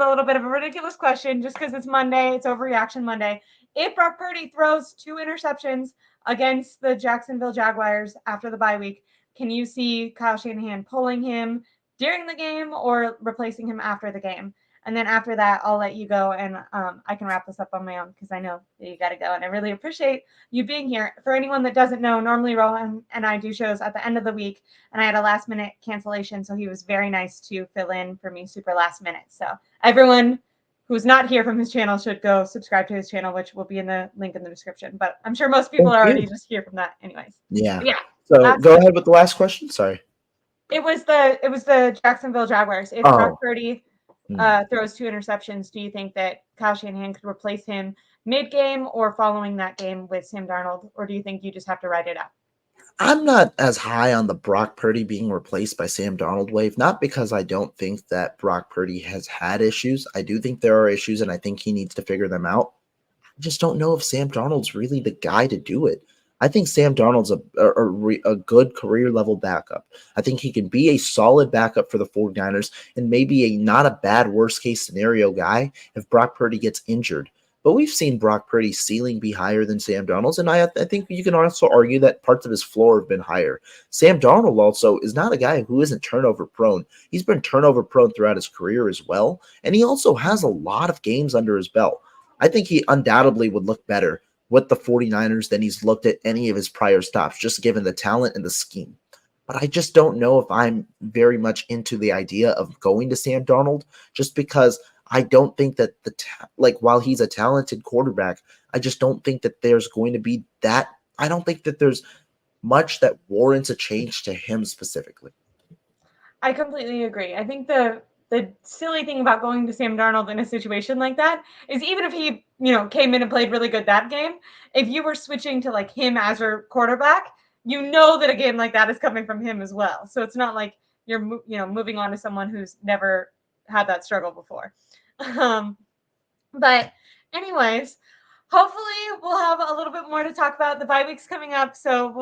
a little bit of a ridiculous question just because it's Monday. It's Overreaction Monday. If Brock Purdy throws 2 interceptions against the Jacksonville Jaguars after the bye week, can you see Kyle Shanahan pulling him during the game or replacing him after the game? And then after that, I'll let you go and I can wrap this up on my own because I know that you got to go. And I really appreciate you being here. For anyone that doesn't know, normally Rohan and I do shows at the end of the week, and I had a last minute cancellation. So he was very nice to fill in for me super last minute. So everyone who's not here from his channel should go subscribe to his channel, which will be in the link in the description. But I'm sure most people are already just here from that anyways. Yeah. But yeah. So go ahead with the last question. Sorry. It was the Jacksonville Jaguars. If Brock Purdy throws 2 interceptions, do you think that Kyle Shanahan could replace him mid-game or following that game with Sam Darnold, or do you think you just have to ride it out? I'm not as high on the Brock Purdy being replaced by Sam Darnold wave, not because I don't think that Brock Purdy has had issues. I do think there are issues, and I think he needs to figure them out. I just don't know if Sam Darnold's really the guy to do it. I think Sam Darnold's a good career-level backup. I think he can be a solid backup for the 49ers and maybe a not a bad worst-case scenario guy if Brock Purdy gets injured. But we've seen Brock Purdy's ceiling be higher than Sam Darnold's, and I think you can also argue that parts of his floor have been higher. Sam Darnold also is not a guy who isn't turnover-prone. He's been turnover-prone throughout his career as well, and he also has a lot of games under his belt. I think he undoubtedly would look better with the 49ers than he's looked at any of his prior stops, just given the talent and the scheme. But I just don't know if I'm very much into the idea of going to Sam Darnold, just because I don't think that while he's a talented quarterback, I just don't think that there's going to be that. I don't think that there's much that warrants a change to him specifically. I completely agree. I think the silly thing about going to Sam Darnold in a situation like that is even if he, came in and played really good that game, if you were switching to like him as your quarterback, you know that a game like that is coming from him as well. So it's not like you're, moving on to someone who's never had that struggle before. But anyways, hopefully we'll have a little bit more to talk about. The bye week's coming up, so